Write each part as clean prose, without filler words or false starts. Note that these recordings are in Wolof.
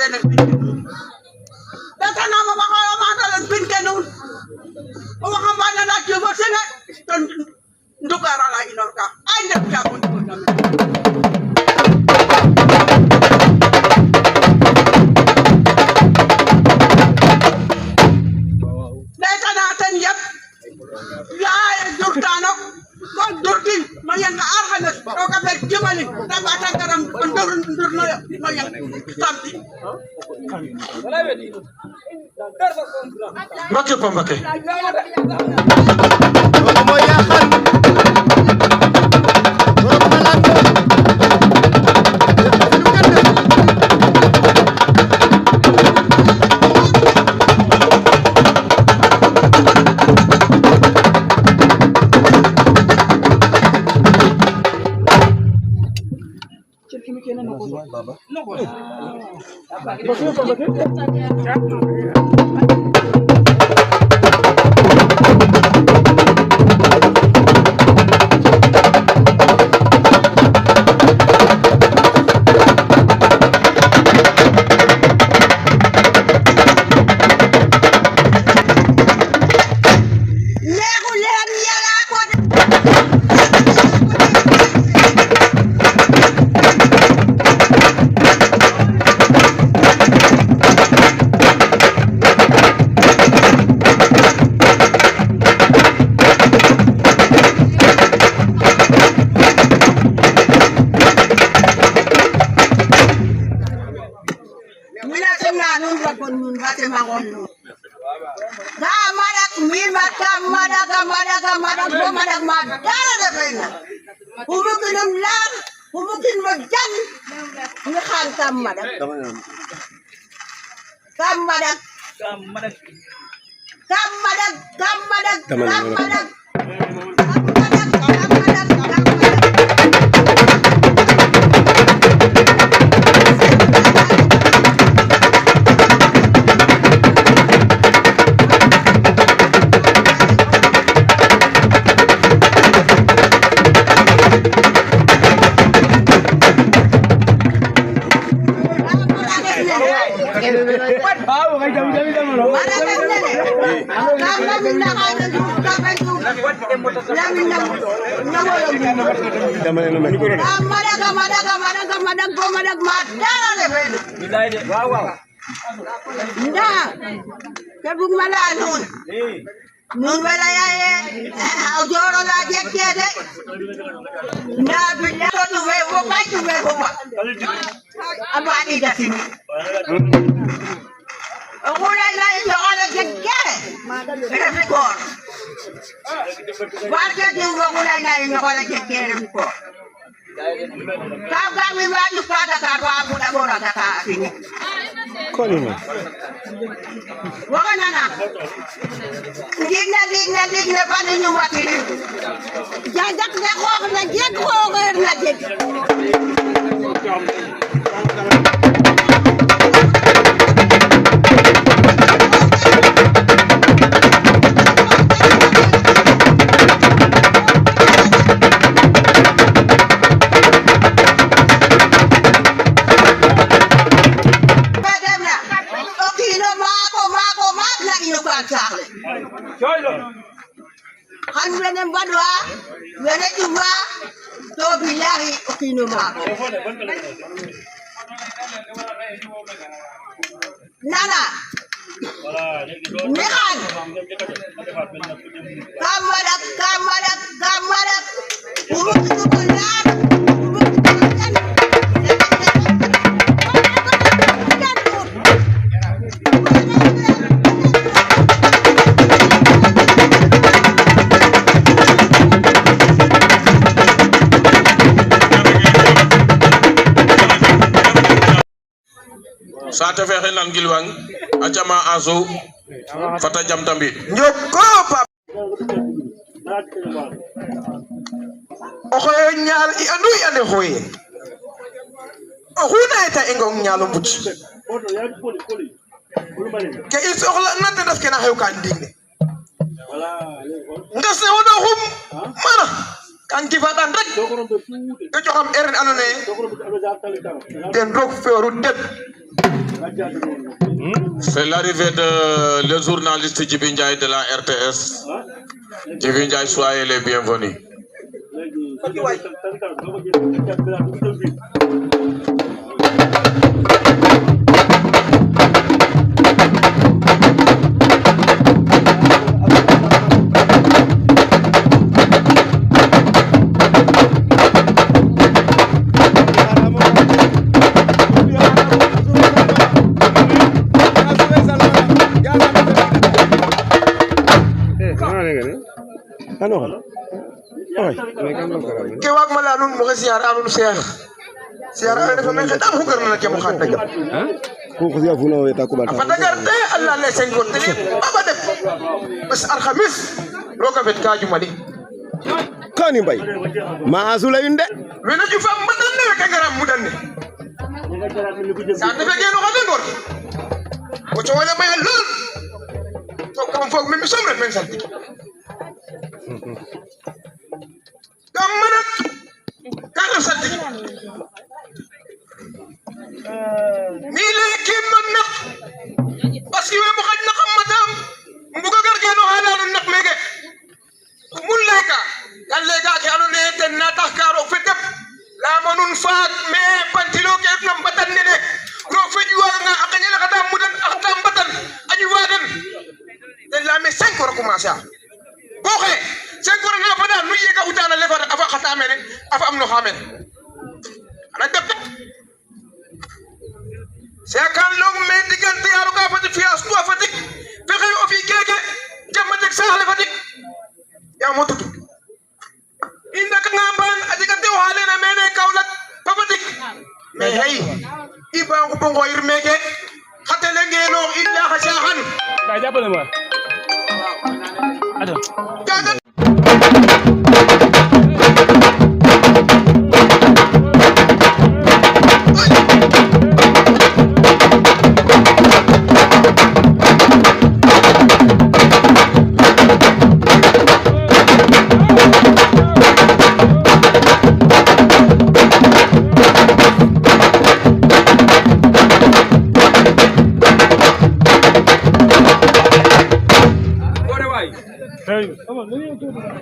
rin ang data na mamakalamata ng pinkanun. Umakamana na juba sila. Dukara la inorka. Ay, nagkakon ko namin. Data natin, yap. Yay, durtano. Kung durtin, mayang kaarkanas. O kapag jumaling, nabatang karang undur na mayang samti. Bakit pa bakit? Lumayakan. Turok na lang po. Sate fexe nan gilwang acama azu fata jam tambi Njoko pap. Okoy nyal I andu yane hoy. Huna eta engong nyalo buci. Ke is okhla nante das kena hew kan dingne. Ndas ne wono hum mana kan tifatan rek ke joxam eren anone den rok feeru deb C'est l'arrivée de le journaliste Djibi Ndiaye de la RTS. Djibi Ndiaye, soyez les bienvenus. ke waag ma leya nuun maxey siyaare a nuun Cheikh siyaare ando naye me xeɗam xu garna ke mo xaad jam a fada gar te a leya le Senghor te baba def bes alxamis roga fet ka jumali Kani Mbaye ma asula yunde wene jufa mbadan ne weke ngara mudan ne saate fe geno xa Senghor o cowole maya lool to kam foog me mi som ref men saltig kam manat ka ref saltig mi leye kiim no naq parce que we mo xaƴ na xam matam mbuga gar geno xa leya no naq meke mun leyka kan leyka ke ando naye ten na tax ka roog fe dep leyama nuun faak mais pantilo ke refna mbatan nene roog fe ƴuwaga nga a qeñele xata mudan a xata mbatan a ƴuwaden ten leyame 5 heures a commencer a bo xaye 5 heures na fada nu yega utana lefar a fa xata mene a fa am no xa mene xana dep sekan long me digante a roga Fatick fiya sutu a Fatick fexe o fi keke jama jeg saaxle Fatick yaam o tutu i ndakanga mbaan a jega tew xa lena mene Kaolack fa Fatick mais hey i ba ngupo ngoyir meke xa tele ngenoox in ya xa caaxan kaga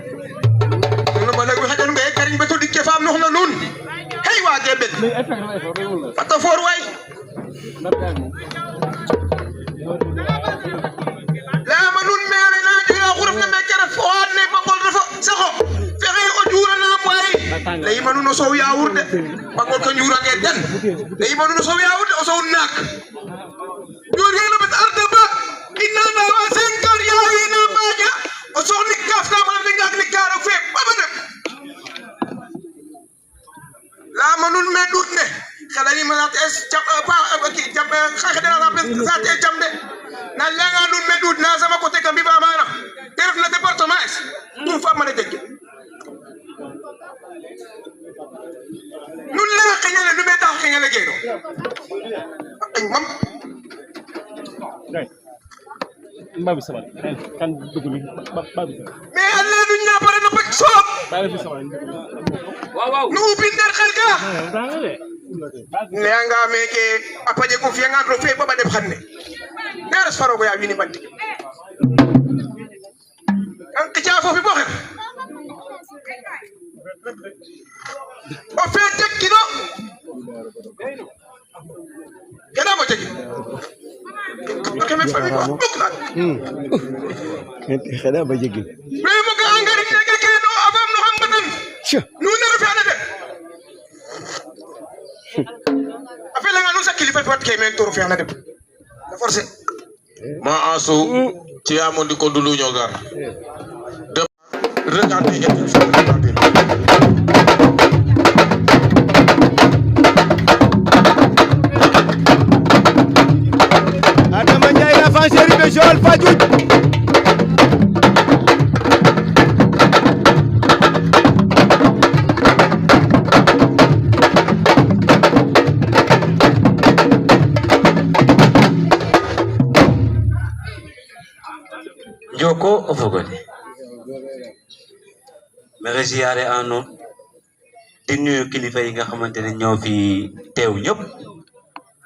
no ma leg xajan nga kariñ ba to dik ke faam nox na nuun hey waage bet fata foor way leyama nuun maire na jega xu refna meke ref o xaad ne Bangol refo saxo fexe o juranam way leyima nuun o soow yaawur de Bangol ko njurange den leyima nuun o soow yaawur de o soow naak jurgeno bet arde ba ina ndawa 5 heures yaawina mbaaja o soox nik kaaf ka mana de ngaak nik ka roog fe baba dem leyama nuun me ɗuut ne xeɗanima saate es xeɗana saate es jam de na leyanga nuun me ɗuut na sama côté ka mbiɓa mana te ref na département es tout fa mana jeg nuun leya xeñale nu ɓeta xeñale geno a qeñ mam Babi Sabar kan dugg ni Babi Sabar mais alle du ñapare no pek soob Babi Sabar nu ubin der xel ka leyanga meke a paƴe ko fiyangan roog fe baba def xan ne ne res farogo ya wini mbanti kan qica foofi bo xet o fe jeg kino kenamo jegin keme fami ko bok na xeda ba jegi mais mo ga engrais neke keno afam no xam batan nu ne refe ana de a felanga nu sa kilifa wat ke men to refe ana de forcé Ma asu ci amondi ko dulu ñogar de regardez regardez Adama Ndiaye l'enfant chéri de Joal Fadiouth Joko o fogole maxey siyaare a nuun di nuyu kilifa yi nga xamante ne ñoo fi teew ñëpp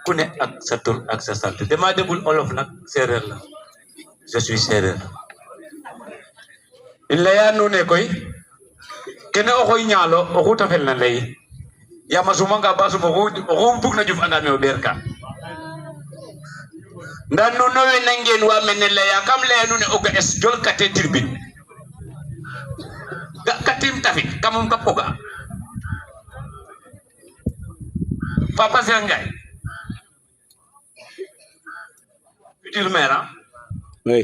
ku ne ak sa tur ak sa sant dama dégul olof nag séeréer la je suis séeréer in leya nuune koy kene oxoy ñaalo oxu ta fel na lay yama sumanga ba sum oxu bug na juf andame o ɓeer ka nda nuno we nangeen wa mene leya kam leya nuune o ga es jol kate tribune ga katim tafit kamum kap ko ga Papa Cheikh Ndiaye futur maire oui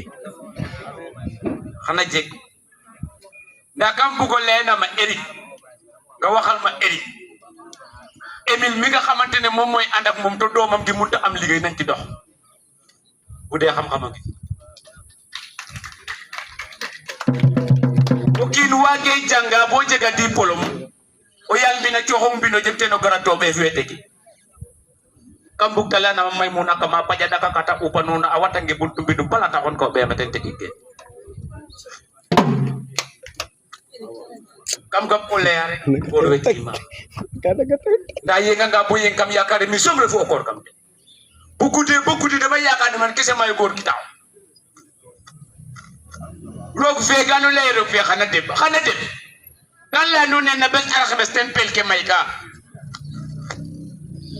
xana jeg nda kam bugo leena ma Eric nga waxal ma Eric Emile mi nga xamantene mom moy and ak mom to domam di munta am liggey nañ ci dox bu dee xam-xam ak o kiin waage janga bo jega diplôme o yal mbina coxong mbino jegte no garato be fete ki kam buk tala na may muna kama paja daka kata upanuna awata nge buntu mbinu pala takon ko be meten tekike kam gam ko leere bo do tima da yenga nga bo yeng kam yakare mi somre fo ko kam beaucoup dama yakane man kesse may gor ki taw rok fe ganu leero fe xana deb dan la nu ne na bes alxames ten pel ke may ka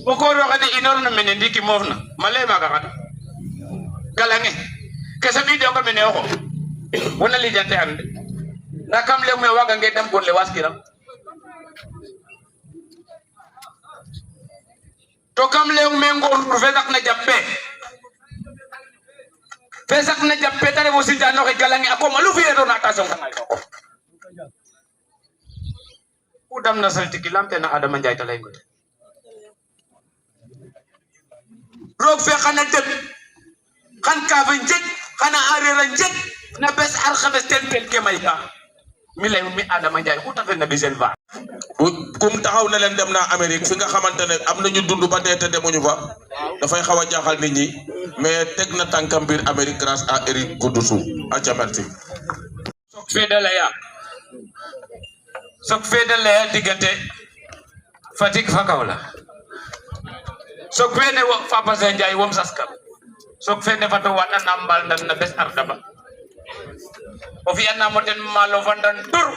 boko ro xade inor na mene ndiki mofna male ma ka xat galange kessa bi do ko mene oxo wona li jante ande nakam le me waga nge dem gon le waskiram to kam le me ngor fe sak na jappe tare mo sinja no ke galange akoma lu fi do na tasong ka ngay ko udam na salti kilamte na Adama Njaay talay ngote rok fe xana dem xan ka fa njek xana arera njek na bes al khamis ten pel ke may ka mi lay mi Adama Njaay ku tafe na bisen va kum taxaw na leen dem na Amérique fi nga xamantene am nañu dundu ba dee te demuñu fa dafay xaw a jaaxal nit ñi mais teg na tànkam biir Amérique grâce à Eric Goudoussou aca merci sok fe de laya digante Fatick fa Kaolack sok fe ne Papa Cheikh Ndiaye wom saskam sok fe ne fato wana nambal dan na bes ardaba o fi anna moten malo vandan dur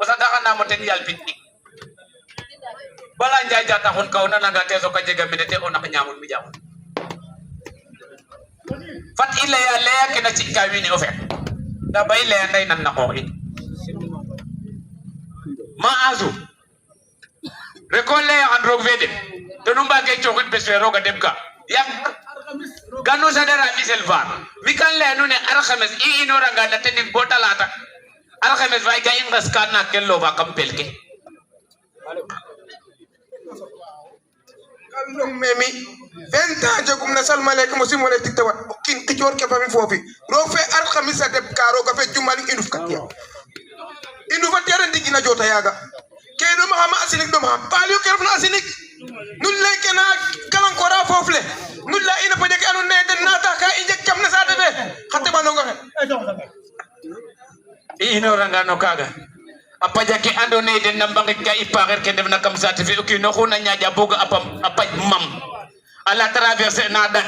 o sa daxana moten yal pitnik bala Ndiaye jata xon kaw na nga te so ka jega minute o nak ñamul mi jaxul fat illa ya leya ke na ci ka wini o fet da bay leya nday nan na xooxi ma azu rekole an rog vede to no mbage coxit bes fe roga dem ka yak ganu sadara misel var mi kan le nu ne alxames I inora nga da tenik bo talata alxames fay ga ingas kana kello ba kam pelke kalum memi 20 ans jogum na salmalek musim wala tiktawat kin kicior ke fami fofi ro fe alxames deb karo ga fe jumali induf kat indu fa tere ndigi na jota yaga ke do ma xama asinik do ma palio ke rafna asinik nun lay kena kalan ko ra fofle nun la ina pade ke anu ne den nata ka injek kam na sa debe khatte ba no ngaxe inora nga no kaga apaja ke ando ne den nambange ka iparer ke def na kam certifié ok no xuna ñaaja boga apam apaj mam ala traverser na dan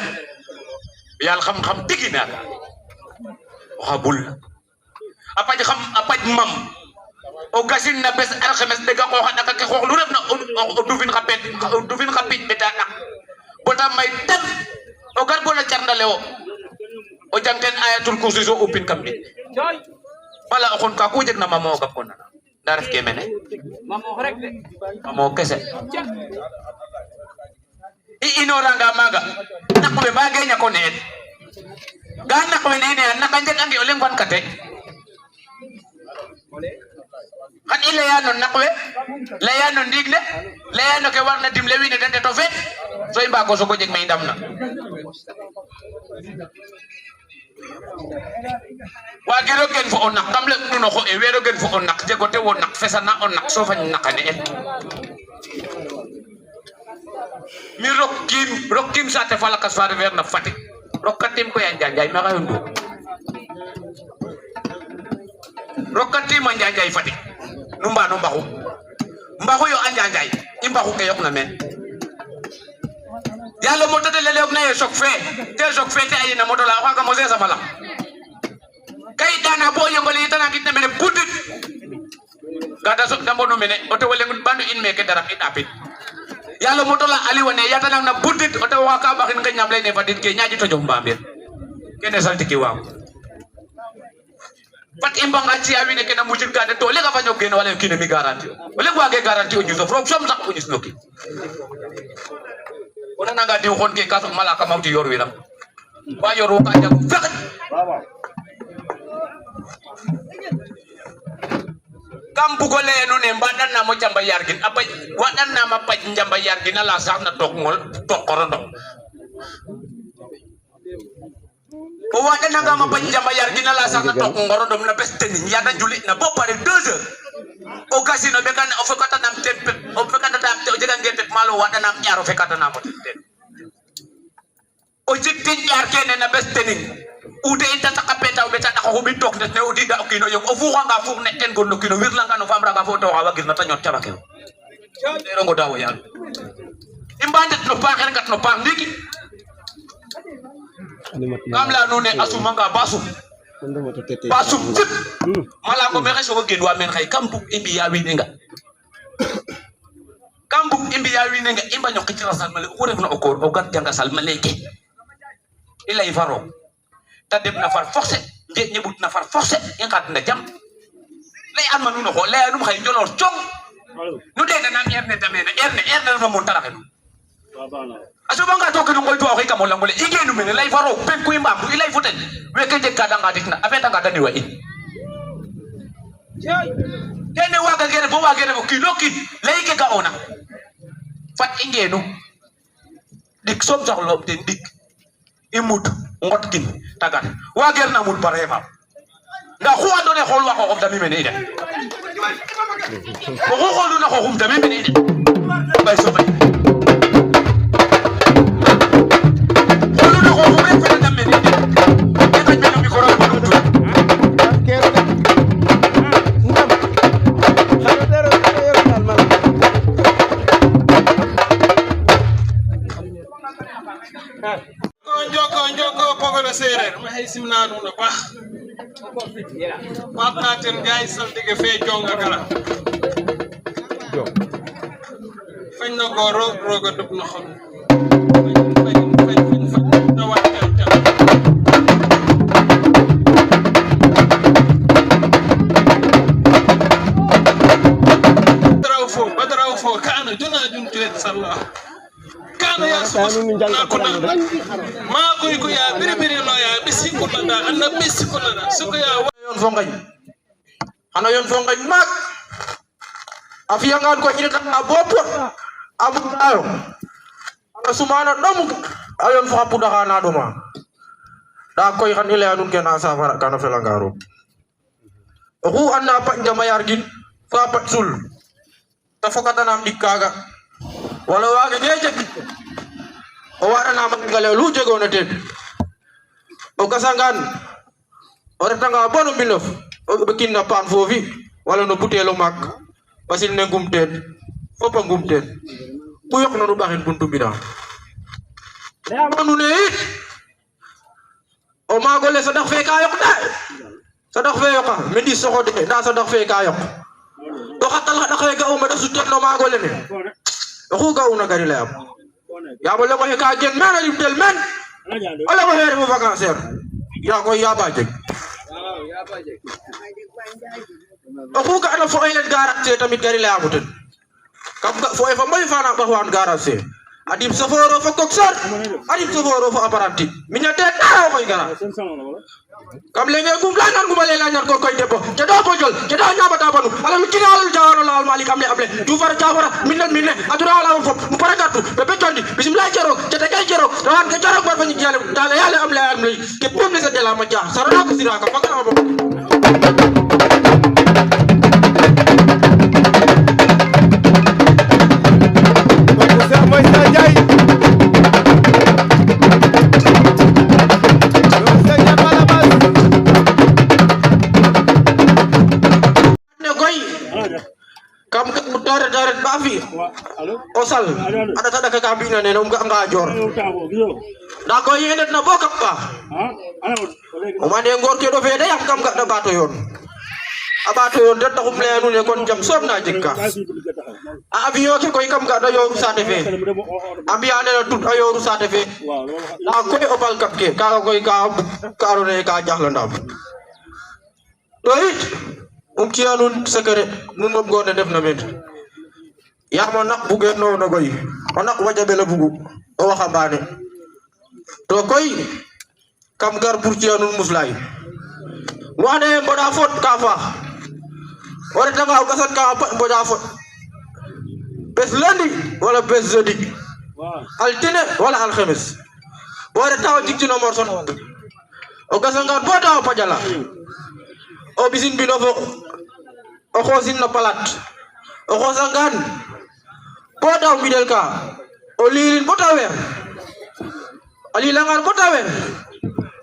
yal xam digina xabul apaj mam o gasin na bes alxames de ga ko xana ka xox lu ref na o dufin xapit beta nak bota may tam o gar bona carndale o janten ayatul kursi so upin kam ni wala o xon ka ku jeg na mamo gap ko na da ref ke mene mamo kese I inoranga maga nakwe bage nya ko net ga nakwe ne naka njek angi o lengwan kate kan ile ya non nakwe le ya non digle le ya no ke warna dimle wi ne dande to fet so imba ko so ko jeg may ndam na wagiro gen fo on nak kam le nuno xo e wero gen fo on nak jego te won nak fesana on nak so fañ nakane en mi rokkim sa te fala kas faade ver na Fatick rokkatim ko ya Njaay ma xayo ndu rokkatim a Njaay Fatick nu mbano mbaxu yo a Njaay i mbaxu ke yok na men yalla moto de lele ok na sok fe te ayina moto la waga mo zesa mala kay dana bo yongoli tana kitne mene budit gata sok dambo no mene oto wele bandu in meke dara it apit yalla moto la ali wone yata nang na budit oto waka bakin nga nyam lay ne fadit ke nyaaji to jom bambir kene salti ki waw pat imbanga ci awi ne kena mujin gade to le ga fanyo gen wala kine mi garanti wala gwa ge garanti o nyuso from som sak o nyus noki ona nanga di xon ke kaso malaka mawti yor wi lam ba yor ka jago fek kam bugo le no ne mbadan na mo jamba yargin apa wadan na ma paj jamba yargin ala sax na tok ngol tok korondo o wadan nga ma paj jamba yargin ala sax na tok ngorondo na besteni ya da julit na bo pare 2 heures o kasino be kan o fekata nam tempe o fekata tam te o jega ngepet malo wadan nam ñaro fekata na mo ten o jiktin yar kene na besteni ude inta takapeta ubeta ko bi tok ne udi da okino yo o fu nga fu ne ten gonno kino wirla nga no famra nga fo to hawa gis na tañot tabake dero ngo dawo yalla imbande no paxer gat no pax ndiki am la no ne asuma nga basum tip mala ko me xeso ko gen wa men xay kambu imbi ya wi nga kambu imbi ya wi nga imba ñok ci rasal male ko ref na o ko o gat janga sal maleke ilay faro ta dem na far forcé je ñebut na far forcé en kat na jam lay am manu no ko lay num xay njolor ciong nu de na erne tamene erne no mon taraxe aso banga to ko ngoy to ko kam wala ngole igenu mene lay faro pen ko imba ko ilay foten we ke je kada ngati na afeta ngata ni wa in kene waga gere bo waga mo kiloki lay ke ka ona fat ingenu dik som sax lo ten dik imut ngot kin tagat wager na mut parema nda ko andone xol wa ko dami mene ide ko xolu na ko xum dami mene ide bay so bay xolu na ko xum rek fa dami mene ide e ta meno mi ko ro ko dum Joko pogona serer ma hay simna no ba patna ten gay sal dige fe jonga kala fañ na go roga dub no xam na wat ta badraw fo kana jona jun tuet sallah kana ya ma koy ko ya biri no ya bisikul da anna bisikul da suko ya yon fo ngañ ana yon fo ngañ mak afiya ngan ko ñi tan bopot abu ayo ana sumana dom ayon fo apu da na doma da koy xan ile anun ken safara kana fela ngaro ru anna pa njama yargin fa pat sul ta fokata nam dikaga wala waga jeje o warana magale lu jego na ten o kasangan o retanga bonu binof o bekin na pan fofi wala no butelo mak pasil ne ngumten fopa ngumten bu yok na du baxin buntu bina ya manu ne o magole sa dox fe ka yok da sa dox fe yoka medi soxo de da sa dox fe ka yok do xatal da xey ga o ma da su tet no magole ne ko ga una gari la ya bo le ko ka gen mena lim tel men ala ko here mo vacances ya ko ya baje ko ga ala fo ay len garantie tamit gari la amuten kam ga fo e fa moy fana ba wan garantie adim saforo fo koksor adim saforo fo apparanti minya te dara ko gara kam le nge gum la nan gum le la ñar ko koy debbo te do bo jol te do ñaba ta banu ala mi kina ala jawara la al malik am le able du far jawara minne adura ala fop mu paragatu be be tondi bismillah jero te te kay jero ran ke jero bar fa ñu jale dala yalla am le am le ke pom le sa de la ma ja sarana ko sira ka makara bo kam kat mu dara fi Allo. o sal ada ta daka ka bina ne ga nga jor Tabo, giso. da ko yenet na bokam ka Ano. o mane ngor ke do fe de yam kam ga da bato yon abato yon de taxum leenu ne kon jam som na jikka a avion ke koy kam ga da yoru sate fe ambiane na tut ayoru sate fe da koy o bal kap ke ka koy ka ro ne ka jaxla ndam to it ci anun secret nun mom gone def na men ya mo nak bu gen no goy o nak wajabe la bugu o waxambaane to koy kam gar pour ci anun muslay wane mboda fot ka fa ore tanga o gasat ka mboda fot bes lundi wala bes jeudi altine wala alkhamis ore taw jikti no morson o gasanga bo taw pajala o bisin bino fo o xosin na palat o xosangan bo taw midel ka o lirin bo tawer ali langar bo tawer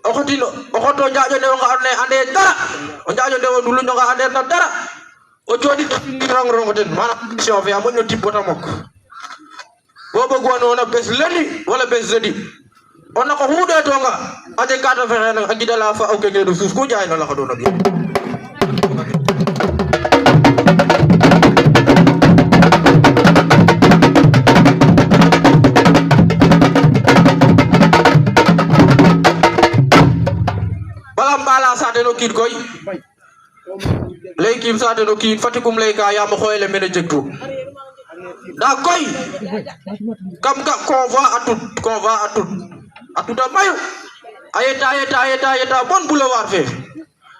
o xotino o xoto njaajo ne nga ande ande dara o njaajo ne wondulu nga ande na dara o jodi ni rang rang den mana mission fe amonno tibota mok bo bo gono na bes lundi wala bes jeudi on ko hude to nga ade kata fe na agidala fa o keke do sus ko jaay na la ko do na bi bala sa de no kid koy lay kim sa de no kid fatikum lay ka ya mo xoyle mena jektu da koy kam ka convoi atut mayu ayeta bon boulevard fe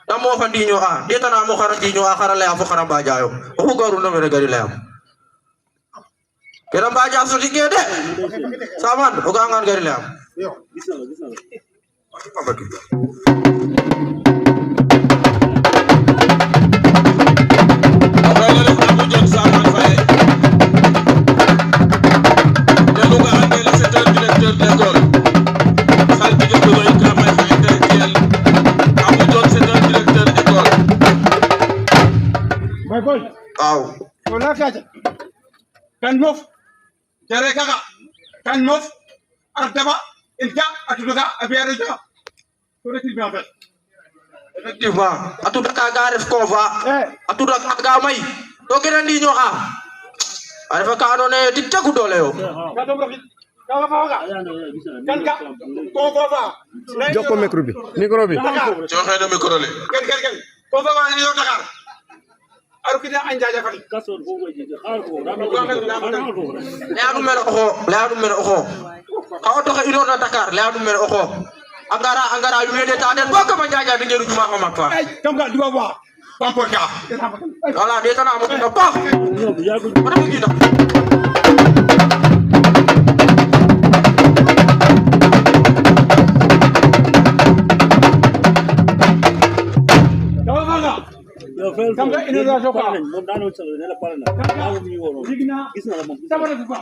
da mo fa ndiño a deta na mo xara ndiño a xara lay fo xara ba jaayo o garu no mena gari layam kera ba ja so tige de saman o ga ngan gari layam Wala kaja kan mof jare kaka kan mof artaba ilja atuga abiara ja to reti bien fait effectivement atuda ka ga ref convoi atuda ka may to gena ndi ño a refa ka ando ne dik tagu dole yo ka dom rafit ka fa ga kan ka ko fa Joko micro bi joxe na micro le ken ko fa ga ni yo Dakar aru kina anjaja fati leadu mero oxo ka o toxe ino na Dakar leadu mero oxo angara yu de ta den boko ma jaja de ngeru juma ko makfa kam ga diwa wa pamporta wala de tan amo na pa mana mi gida kam ga ino na soka mom dano solo ne la parana digna sabara ko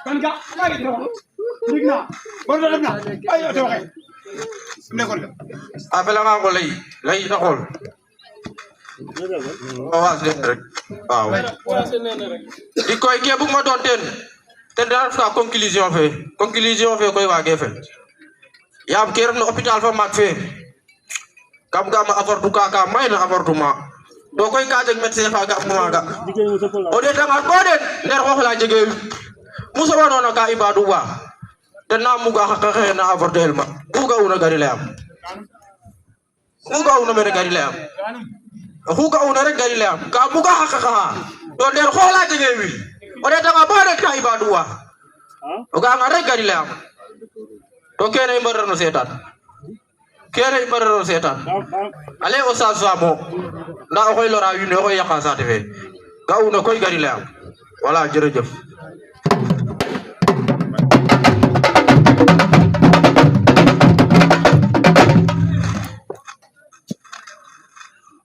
kan ga ay do digna bon do na ay to waxe ne ko afela nga ko lay ta xol was de rek waaw di koy ke bu ma don ten da fa conclusion fe koy wage fe yam ke ref no hôpital fa mak fe kam ga ma avortu ka may na avortement do koy ka jeg médecin fa ga maga o de tanga ko de nder xoox la jege muso wono ka ibadu wa den na muga xa na avortel ma buga una gari layam buga una mere gari layam buga una rek gari layam ka buga xa do nder xoox la jege wi o de tanga bo de ka ibadu wa o ga nga rek gari layam to kene mbarno setan kere bararo setan ale o sa samo na o koy lora yu ne o yaqa sa tefe ga una koy gari layam wala jerejeuf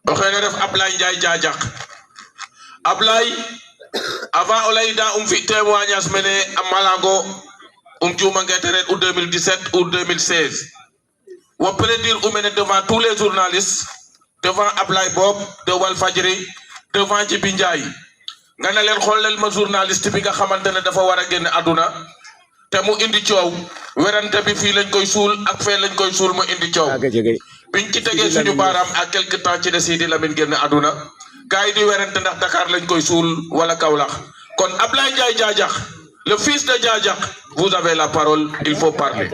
o xene ref Ablay Ndiaye Diadiak Ablay avant o leyda fi témoignage mene a Malango juma ngeteret ou 2017 ou 2016 on peut dire devant tous les journalistes, devant Ablay Bob, de Walfadjri, devant Djibi Ndiaye. nga ne leen xoolal ma journaliste bi nga xamante ne dafa war a génn àdduna te mu indi coow werante bi fii lañ koy suul ak fee lañ koy suul mu indi coow biñ ci tegee suñu baaraam à quelque temps ci de Sidi Lamine génn àdduna gars yi di werante ndax Dakar lañ koy suul wala Kaolack kon Ablaye Ndiaye Diadiakh le fils de Diadiakh vous avez la parole il faut parler.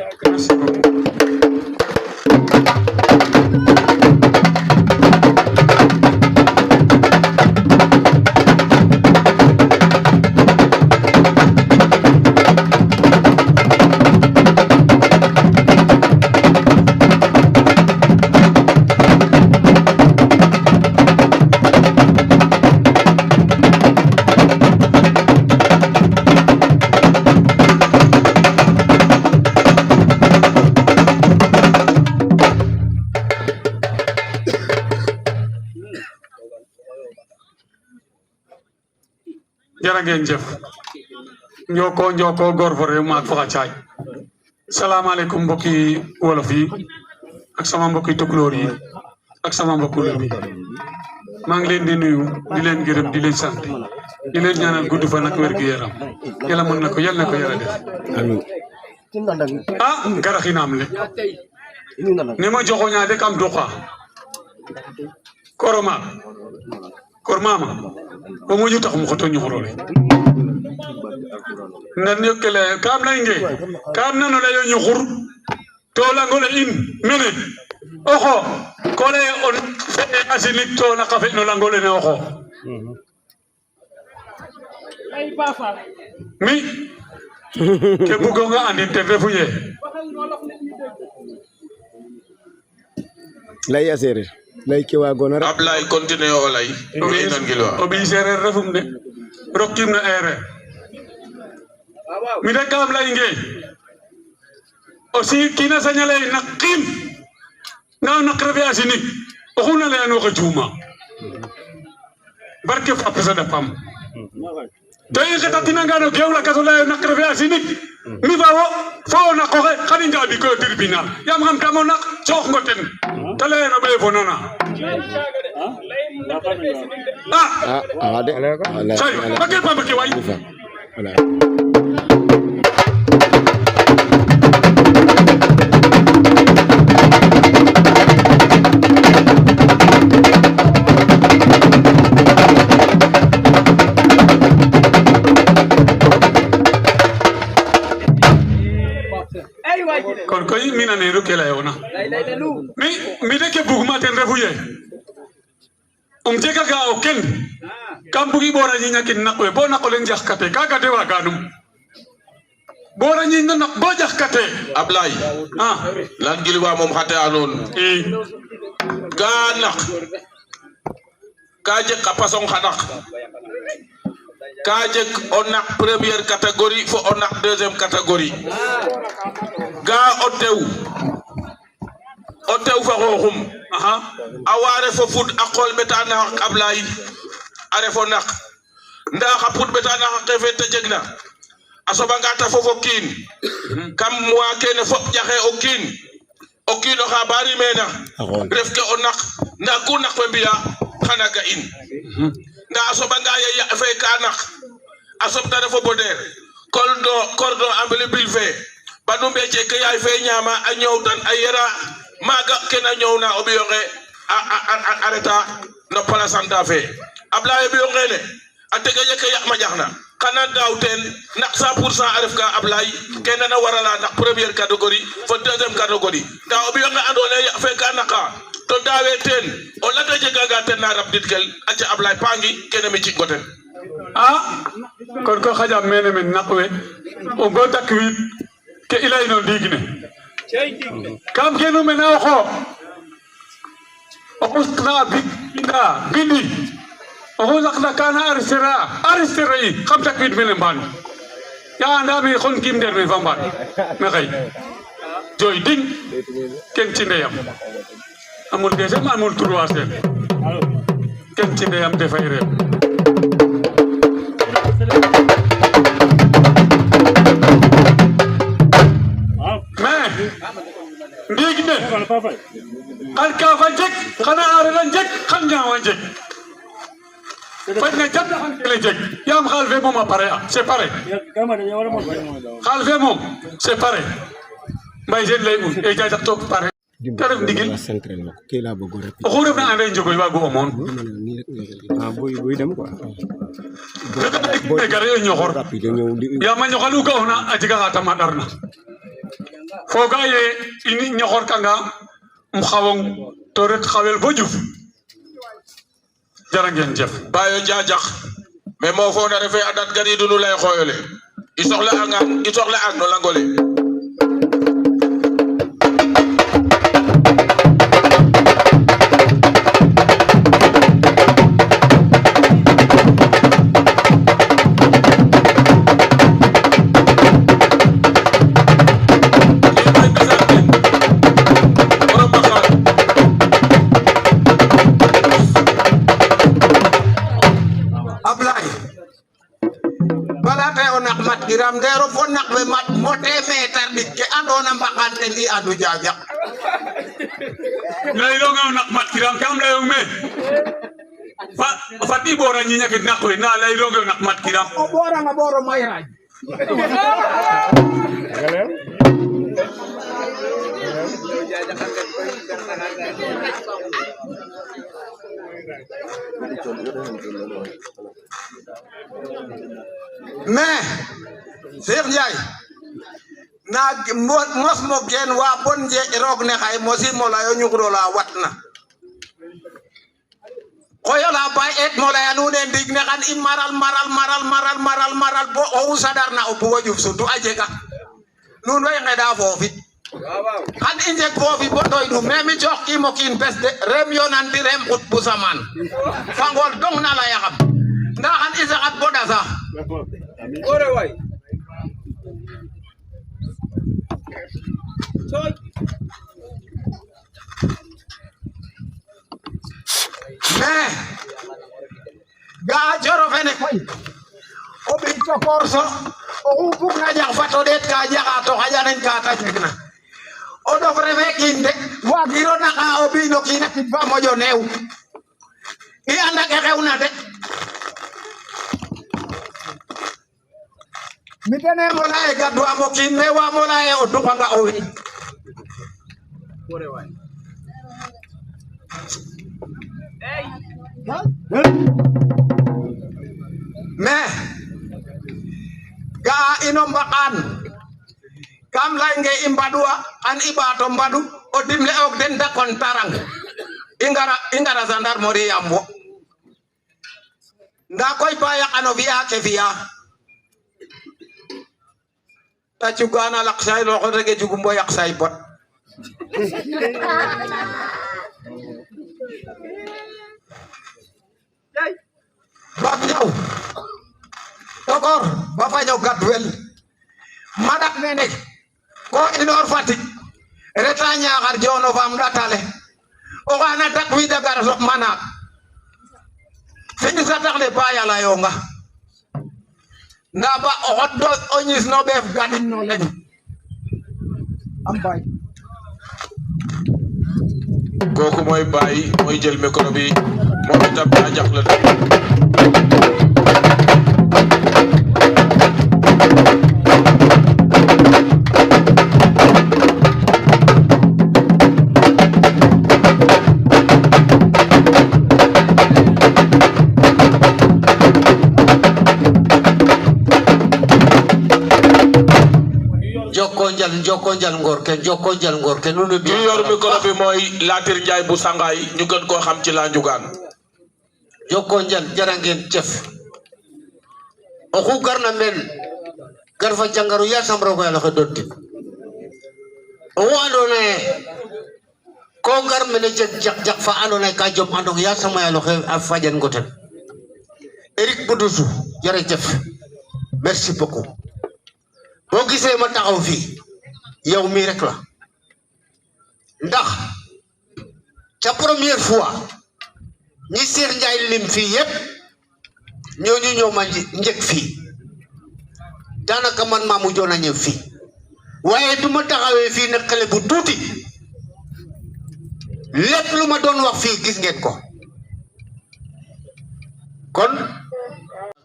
jërë ngeen jëf njoko góor fa réew maak faxa caay salaamaaleykum mbokki wolof yi ak sama mbokki tukulóor yi ak sama mbokku lébu maa ngi leen di nuyu di leen gërëm di leen sant di leen ñaanal gudd fan ak wér gu yaram yàlla mën na ko yàlla na ko yàlla def ah garaxinaam le ni ma joxoñaa de kam duqa kormama o moƴu tax mu xoto ñuxurole nan yokkele kam leynge kam nano leyo ñuxur to langole in mene oxo ko leye on fee asinik to naka fe no langole ne oxo mi ke bugonga andin ten refu ye lay a sereer lay ke waagona rek Ablaye continue o lay o ɓiy sereer refum de rokkim na ereer mi de kam leynge aussi kiina saña ley na qiim na naq refe a sinig oxu na leyan waxe juuma barke fa pesa da pam to i xetatinanga no geew lakas o leyo naq refe a sinig mi fa wo fo o naqoxe xan i njaaɓi koy o tribunal yaam xam tamo naq coox ngo ten te leyeno ɓeye fo nana de say bagel pamba ke way kon koy mi naneeru ke leyona mi de ke bugma ten refu ye jega ga o ken kam bugi ɓora ñiñakin naq we bo naqo leŋ jaxkate kaga de waganum ɓora ñiñ no naq bo jaxkate Ablaye lan gilwa moom xate a nuun ga naq ka jeg xa pasong xa naq ka jeg o naq première catégorie fo o naq deuxième catégorie ga o tew fa xooxum a wa refo fud a qool ɓeta naxaq Ablaye a refo naq nda xa pud ɓeta naxaq ke fe te jegna a soɓanga ta fofo kiin kam wa kene fop ƴaxe o kiin oxa ba rimena ref ke o naq nda ku naq we mbiya xana ga in nda a soɓanga ye ya fe ka naq a soɓ ta refo boder cordon ombilical fe banu mbece ke yaay fe ñaama a ñoowtan a yera maga kena ñowna o ɓiyonge a reta no palasanta fe Ablaye ɓiyongene a tegeƴe ke yaq ma ƴaxna xana daaw ten naq 100% a ref ka Ablaye kene na warala naq première catégorie fo deuxième catégorie nda o ɓiyonge ando naye yaq fe ka naqa to daawe ten o lata jeganga ten na rabdit kel aca Ablaye pangi kene mi cikgo ten kon ko xajam mene men naq we o go dakwid ke i leyno ndiig ne kam genu mene oxo oxu saqna bindi oxu saqna kana arrêter i xam dakwid mene mbaan ya andame xon kim nder me fa mbaan me xey joy ding ken ci ndeyam amul deuxième amul troisième ken ci ndeyam defay rew ndiig ne xan kafa njeg xana areer a njeg xan ñaawa njeg fay na jam xam kele jeg yam xal fe mom a pare c'est pareil xal fe mom c'est pareil mbay sen lay un e jaay tok pare te ref ndigil oxu refna anda ye njogoy waago o moon gare o ñoxor yaam a ñoxal u ga'oona a jega xa tama ɗarna foga ye in ñoxor kanga um xawong to ret xawel bo ƴuf jara ngeen jëf bayo jajax mais mo fo na refe adat garidu nu lay xoyole i soxla ang no langole Iram dero fo nak be mat mote meter dik ke andona mbakan ten I adu jajak lay lo nga nak mat kiram kam lay me fa ti bora ñi ñakit nak koy na lay lo nga nak mat kiram o bora nga boro may raj mais Cheikh Ndiaye na mos mo gen wa bon je rog ne xay mosi mo la yo ñugro la watna koyo la bay et mo la anu ne ndig ne xan I maral bo o sadar na o bugo juf sutu ajega nun way ngeda fofi xan I njeg fofi bo doy du mais mi jox ki mo kin pes de rem yonan di rem xut bu saman fangol dong na la yaxam nda xan I saxat bo dasa ore way mais ga joro fene koy o bi to korso o bug na jax fato det ka jaxa to xajanen ka ta jegna o dof refe kin de wagiro naxa o bino kina kit fa moƴo neew I anda ke xewna de mi tene mo laye gadwa mo kin me wa mo laye o dupanga o wi mais ga ino mbakan kam laynge I mbadwa an I ɓato mbadu o dimle og den da kon tarang I ngara gendarmerie yambo nda koy ba yaqano fi'a ke fi'a ta cugana lak say lo ko rege jugum bo yak say bot bak ñaw tokor ba fa ñaw gadwel madak nene ko inor Fatick reta Ñaxar jono fam datale o xana tak wi da gar sok manak fini sa tax le ba yala yonga nda ba o xot do o ñis no ɓeef gadin no leŋ am bay kooku mooy Baye mooy jël micro bi moom itam jajax la joko njal ngor ke nunu bi yor micro bi mooy Latir Njaay bu Sangaay ñu gën koo xam ci la njugaan joko njal jara ngeen jëf oxu garna men gar fa jangaru ya sam rogo yalla ko dotti o andona ye ko gar mene jak fa andona ka jom andong ya sama yalla ko a fajan ngoten Eric Boudoussou jara jëf merci beaucoup bo gisee ma taxaw fi yow mi rek la ndax ca première fois ñi Cheikh Ndiaye lim fi yépp ñooñu ñoo ma njëkk fii daanaka man maa mujjoon a ñëw fii waaye du ma taxawee fii nag xale bu tuuti lépp lu ma doon wax fii gis ngeen ko kon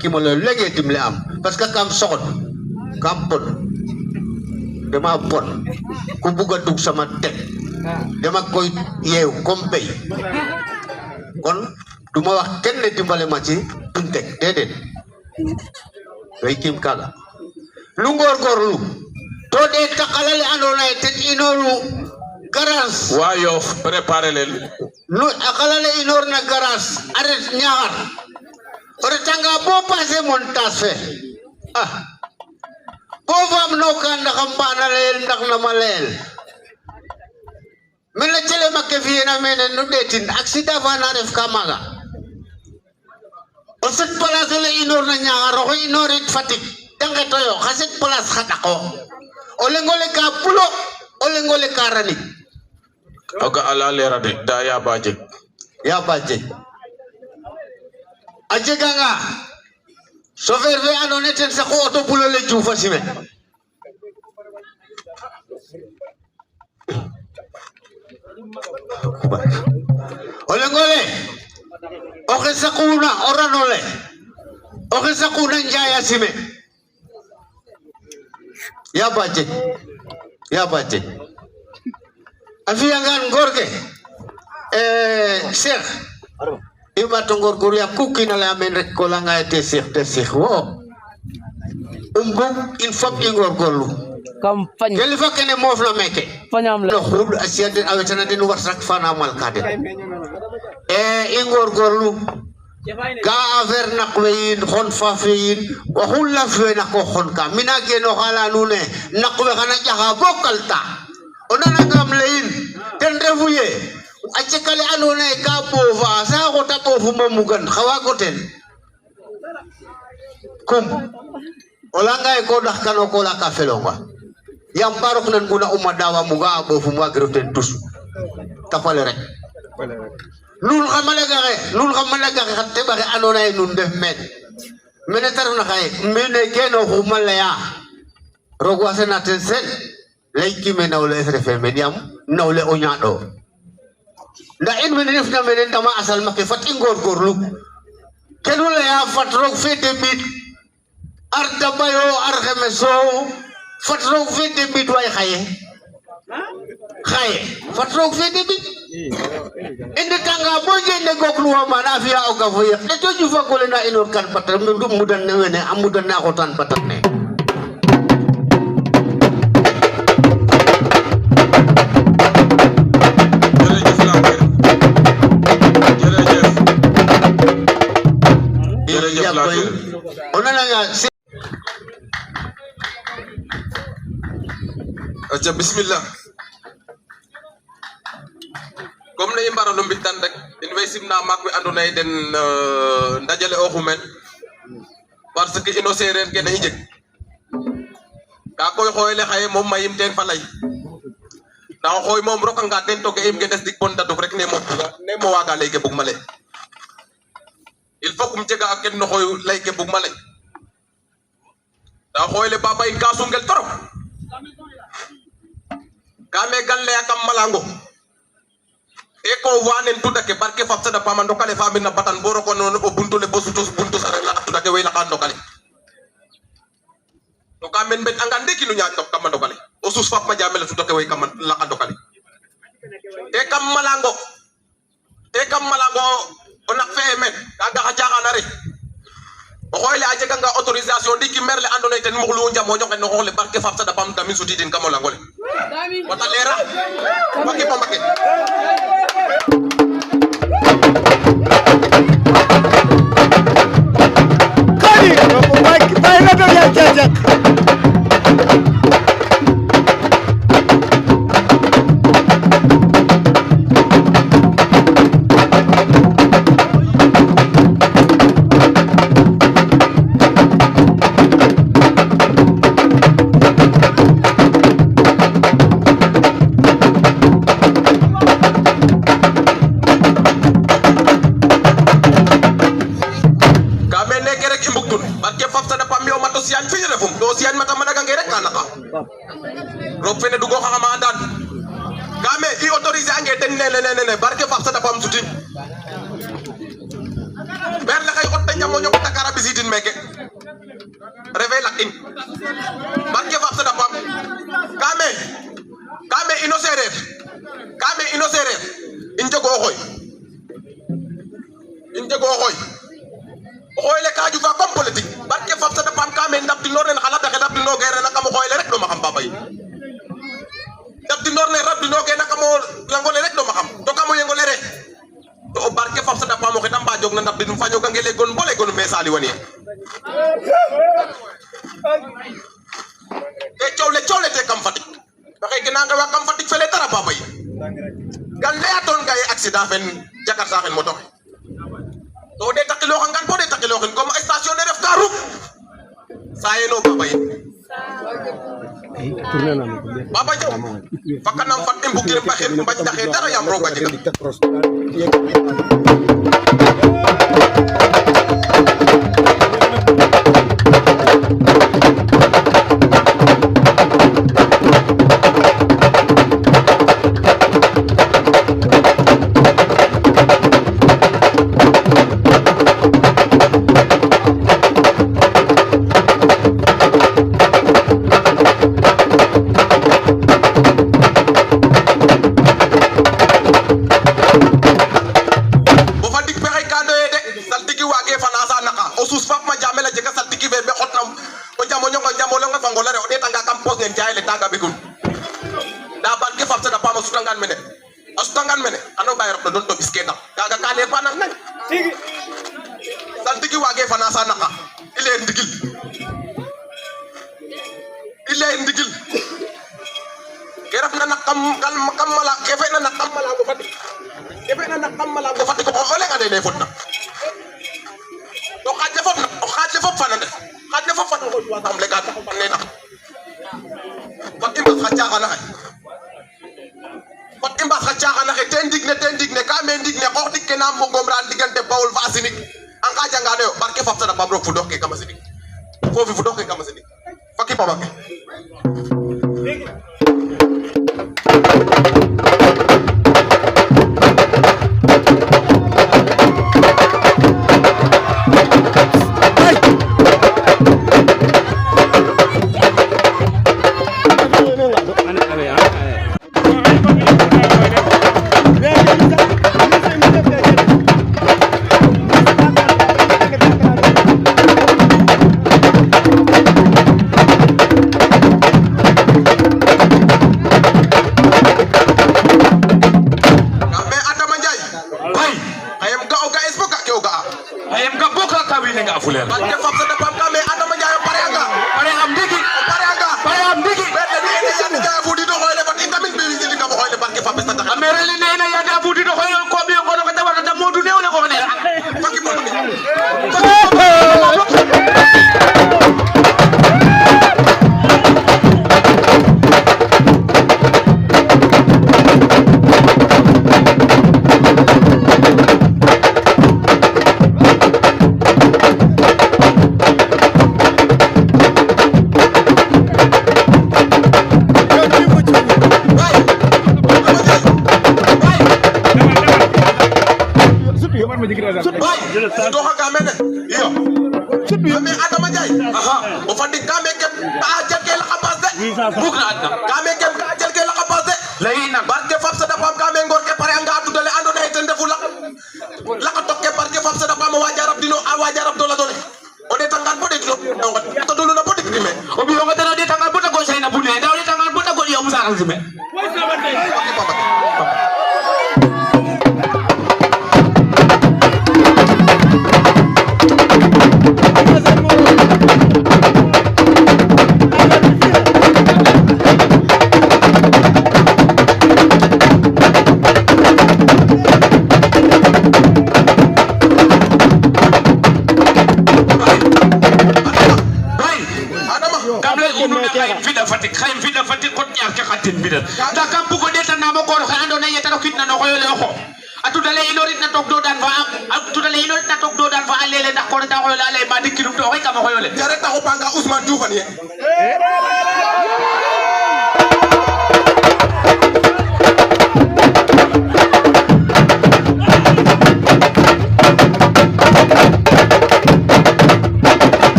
ki mo le lege tim le am parce que kam soxot kam bon dama bon ku buga dug sama tek dama koy yew comme bay kon duma wax kenn dimbale ma ci duñ tek dedet way kim kaga lu ngor lu to de takalale andona ten inoru garage waa Yoff préparé leen lu akalale inor na garage arrête ñaar ore tanga bo passé montage fe bo fam no kan ndax mbana leel ndax na ma leel men la tele makke fi na mene no detin accident fa na def kamaga o set place le inor na ñaar ro inor it fatik danga toyo xaset place xatako o lengole ka pulo o lengole ka rani aga ala lera de da ya baje aje ganga chauffeur fe andone ten sa ko auto pulo le jufa sime o lengole o xesakuna oranole o xesakuna njaya sime ya baje afiyangan gorge Cheikh iba to ngor ya kukina la men rek ko la nga te Cheikh wo il faut ngor gorlu campagne kelifa kene mof la meke fanyam la no khud asiade awetana den warsak fana mal kade ngor gorlu ga aver nak weyin xon fa feyin waxul la fe nak ko xon ka mina geno xala nune nak we xana jaxa bokalta onana ngam leyin ten refuye acce kale andona ka pova sa ko ta pofu mamugan xawa ko ten kum olanga ko dak kano ko la ka felonga yam barok nan guna umma dawa muga bofu mo agroten tus tapale rek lul xamale gaxe xatte bare andona nun def mene taruna xaye mene keno xumale ya rogwa senaten sen lay kime nawle SRFM mediam nawle o ñaado nda in mene def na mene ndama asal make fat i ngorgorlu kenu leya fat roog fe debit arta bayo arxeme soow fat roog fe debit way xaye fat roog fe debit inde tanga bo jende gokluwa mana fiya o gafo yek de to jufa gole na inor kan patar mudan ne wene amudan na xotan patar ne aca bismillah comme ne i mbarano mbitan rek in way simna maak we andona ye den ndajale o xumen parce que ino sereer kene i njeg ka koy xoyele xaye moom mayim teen fa lay nda o xooy moom rokanga teen to ge im ge des dik bon daduk rek ne mo waga lay ke bugma lay il faut kum jega a ken no xooy lay ke bugma lay nda o xooyle baba in ka sungel torop ka me gan leya kam malango e ko wanen tudake barke fap sada pama ndokale fa mbina batan bo roko non o buntu le bo sutus buntu sare la tudake way la kan ndokale to ka men bet anga ndeki nu nyaa tok kam ndokale o sus fap ma jamel tudake way kam la kan ndokale e kam malango o nak fe men ka ga jaxana rek o xoyle a jega nga autorisation ndiki merle andona ten moxlu njamo ñoxe no xoole barke fap sada pam damin suti din kam langole wata lera baki bombake Kani bay na do ya jajak roog fene dugo xama andan game i autoriser ange ten nene barke fap sada pam sutin ber la xay xotta moño ko takara bisitin meke refe lak in barke fap sada pam kame ino sereer in jego xoy o xoyle ka jufa comme politique barke fap sada pam kame ndab di noren xala taxe ndab di no gere na kam xoyle rek do ma xam babay ndab di norne rab di no gere na kam langole rek do ma xam to kam yengole rek to o barke fap sada pam o xetam ba jog na ndab di num faño gangele gon bole gon me sali woni e cowle te kam Fatick waxe gina nga wa kam Fatick fele dara babay gal leya ton gaye accident fen Jakarta fen moto to de takilo xangan bo de takilo xen comme station de ref ka ruk sayeno babay baba jaw fakanam fat em bugir ba xel bañ taxe dara yam roga jega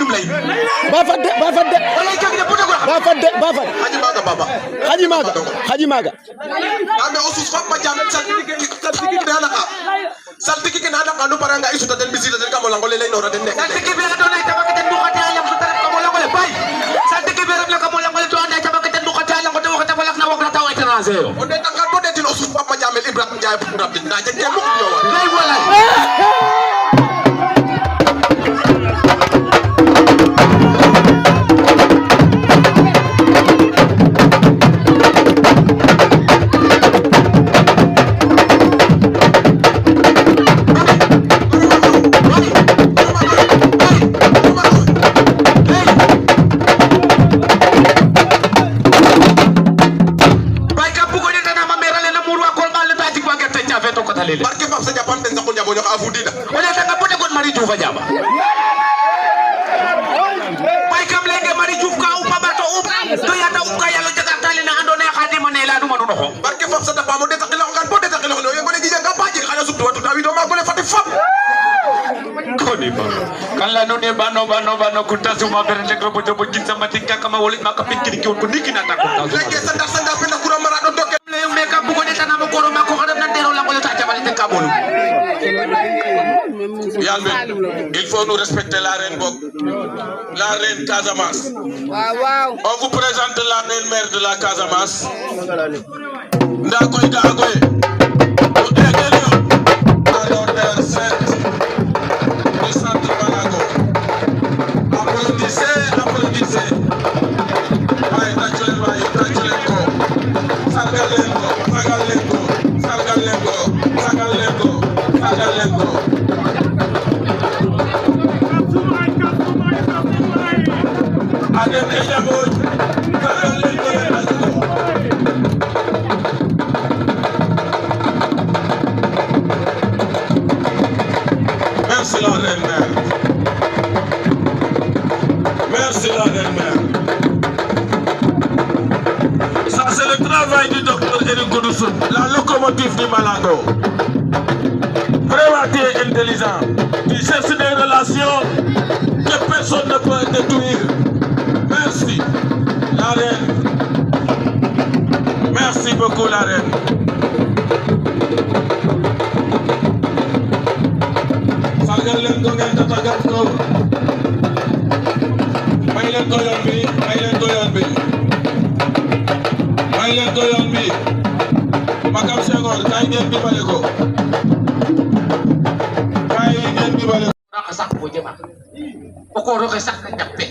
num lay ba fadde wala jagi de puta ko ba fadde haji maga baba haji maga ame osus fa ma jam saltiki de halaka saltiki ke halaka no paranga isuta den bisita den kamola ngole lay nora den nek saltiki be adona tabaka den dukhati alam sutar kamola ngole bay saltiki be rab la kamola ngole to anda tabaka den dukhati alam ko to wakata walak na wakata taw étranger o de tangal bo den osus fa ma jamel ibrahim jaay pour rab den da jage mo ko lay wala barke fam sa japan den sakul jabo ñok afudida wala ta ngapota gon mari jufa jaba bay kam lenge mari juf ka upa bato up to yata up ka yalo jaga tali na andone khadima ne la duma no ko barke fam sa da pamo de takilo ngan bo de takilo no yego ne jija gapaji xana subtu watu tawi do ma gole fati fam koni ba kan la no ne bano kunta suma bere legro bo jobo jinta matika kama wolit maka pikiri ki ko nikina ta ko lenge sanda pe na kura mara do doke le me ka bu ko de tanama ko ro ma ko xadam na dero la ngole ta jabali te kabolu il faut nous respecter la reine Bok, la reine Casamance. On vous présente la reine mère de la Casamance. Ndakoy Gagoy. À l'honneur sainte du centre Balago. Applaudissez. Waay tàcculeen ko. Sargal leen ko. Merci la reine mère. Ça c'est le travail du docteur Eric Goudoussou, la locomotive du Malago. Vraiment tu es intelligent. Tu cherches des relations que personne ne peut détruire. Merci la reine. Merci beaucoup la reine. Sargal leen ko ngeen tatagat ko. May leen ko yoon bi. Makam Senghor kay ngeen dimbale ko. Raka sak ko jema. Okoro ke sak nyappe.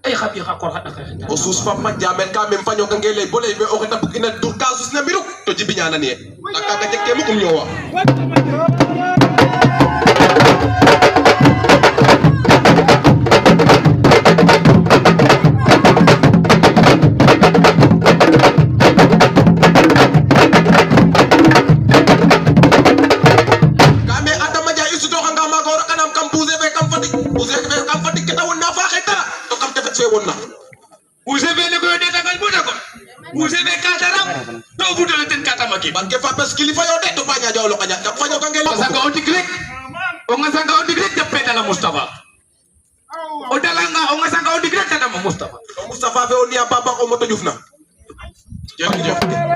Ay khabi khakor khat nak. Osus fa ma jamel ka mem fanyo ka ngele bolay be o ta bugina dur kasus na miru to jibinyana ni. Taka ka jekke mo kum ñowa. Barke fa pes kilifa yo de to baña jawlo kanya ka fanyo ka ngelo Sanga on digrek. Onga sanga on digrek jappe dala Mustafa. O dalanga onga sanga on digrek dala Mustafa. Mustafa fe on ya baba ko moto jufna. Jërëjëf.